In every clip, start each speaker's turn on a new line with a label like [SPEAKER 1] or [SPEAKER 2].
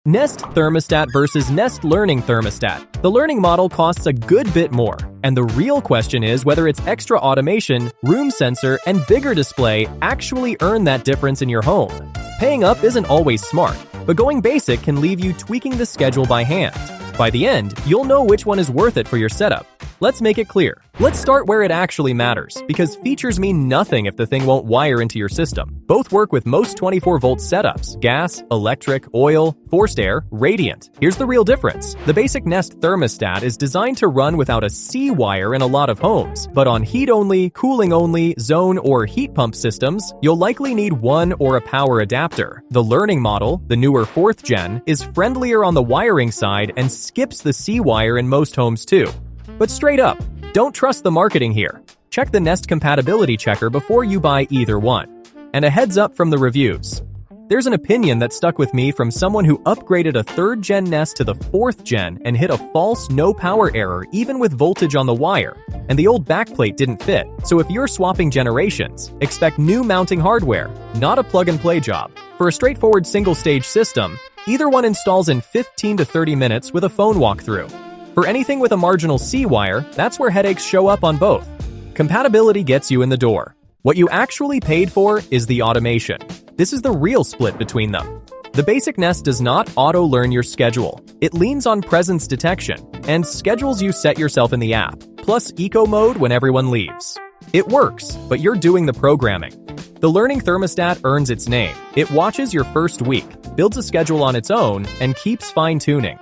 [SPEAKER 1] Nest Thermostat versus Nest Learning Thermostat. The learning model costs a good bit more, and the real question is whether its extra automation, room sensor, and bigger display actually earn that difference in your home. Paying up isn't always smart, but going basic can leave you tweaking the schedule by hand. By the end, you'll know which one is worth it for your setup. Let's make it clear. Let's start where it actually matters, because features mean nothing if the thing won't wire into your system. Both work with most 24-volt setups: gas, electric, oil, forced air, radiant. Here's the real difference. The basic Nest thermostat is designed to run without a C wire in a lot of homes, but on heat-only, cooling-only, zone, or heat pump systems, you'll likely need one or a power adapter. The learning model, the newer 4th gen, is friendlier on the wiring side and skips the C wire in most homes too. But straight up, don't trust the marketing here. Check the Nest Compatibility checker before you buy either one. And a heads up from the reviews. There's an opinion that stuck with me from someone who upgraded a 3rd gen Nest to the 4th gen and hit a false no power error even with voltage on the wire, and the old backplate didn't fit. So if you're swapping generations, expect new mounting hardware, not a plug-and-play job. For a straightforward single-stage system, either one installs in 15 to 30 minutes with a phone walkthrough. For anything with a marginal C wire, that's where headaches show up on both. Compatibility gets you in the door. What you actually paid for is the automation. This is the real split between them. The basic Nest does not auto-learn your schedule. It leans on presence detection and schedules you set yourself in the app, plus eco mode when everyone leaves. It works, but you're doing the programming. The learning thermostat earns its name. It watches your first week, builds a schedule on its own, and keeps fine-tuning.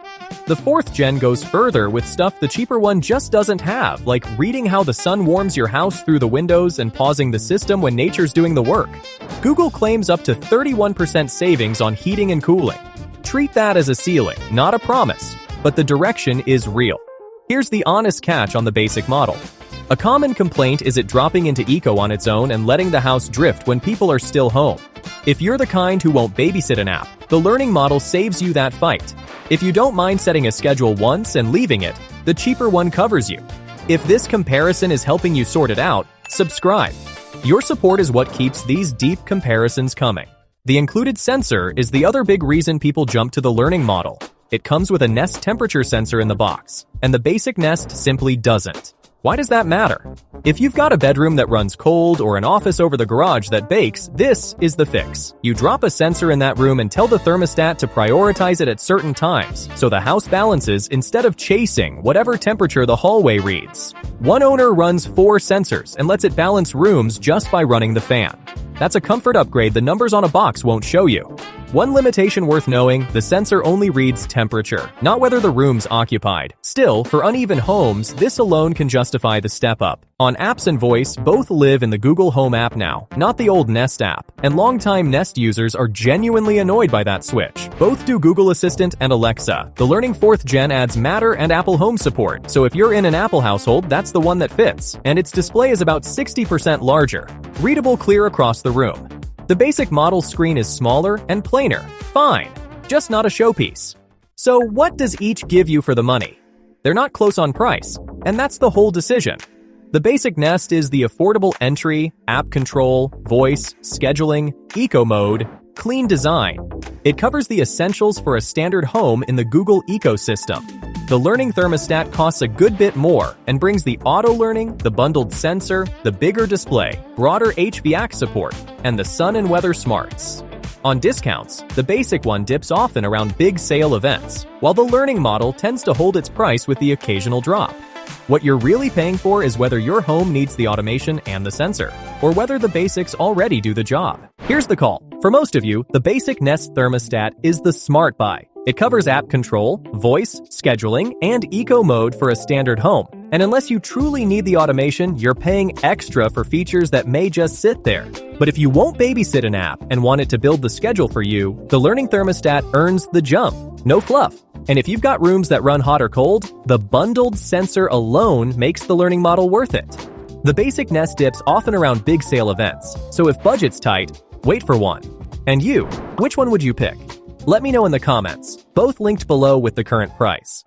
[SPEAKER 1] The 4th gen goes further with stuff the cheaper one just doesn't have, like reading how the sun warms your house through the windows and pausing the system when nature's doing the work. Google claims up to 31% savings on heating and cooling. Treat that as a ceiling, not a promise, but the direction is real. Here's the honest catch on the basic model. A common complaint is it dropping into eco on its own and letting the house drift when people are still home. If you're the kind who won't babysit an app, the learning model saves you that fight. If you don't mind setting a schedule once and leaving it, the cheaper one covers you. If this comparison is helping you sort it out, subscribe. Your support is what keeps these deep comparisons coming. The included sensor is the other big reason people jump to the learning model. It comes with a Nest temperature sensor in the box, and the basic Nest simply doesn't. Why does that matter? If you've got a bedroom that runs cold or an office over the garage that bakes, this is the fix. You drop a sensor in that room and tell the thermostat to prioritize it at certain times, so the house balances instead of chasing whatever temperature the hallway reads. One owner runs 4 sensors and lets it balance rooms just by running the fan. That's a comfort upgrade the numbers on a box won't show you. One limitation worth knowing, the sensor only reads temperature, not whether the room's occupied. Still, for uneven homes, this alone can justify the step up. On apps and voice, both live in the Google Home app now, not the old Nest app, and longtime Nest users are genuinely annoyed by that switch. Both do Google Assistant and Alexa. The learning 4th gen adds Matter and Apple Home support, so if you're in an Apple household, that's the one that fits, and its display is about 60% larger. Readable clear across the room. The basic model screen is smaller and plainer. Fine, just not a showpiece. So what does each give you for the money? They're not close on price, and that's the whole decision. The basic Nest is the affordable entry, app control, voice, scheduling, eco mode, clean design. It covers the essentials for a standard home in the Google ecosystem. The learning thermostat costs a good bit more and brings the auto-learning, the bundled sensor, the bigger display, broader HVAC support, and the sun and weather smarts. On discounts, the basic one dips often around big sale events, while the learning model tends to hold its price with the occasional drop. What you're really paying for is whether your home needs the automation and the sensor, or whether the basics already do the job. Here's the call. For most of you, the basic Nest thermostat is the smart buy. It covers app control, voice, scheduling, and eco mode for a standard home. And unless you truly need the automation, you're paying extra for features that may just sit there. But if you won't babysit an app and want it to build the schedule for you, the learning thermostat earns the jump. No fluff. And if you've got rooms that run hot or cold, the bundled sensor alone makes the learning model worth it. The basic Nest dips often around big sale events, so if budget's tight, wait for one. And you, which one would you pick? Let me know in the comments, both linked below with the current price.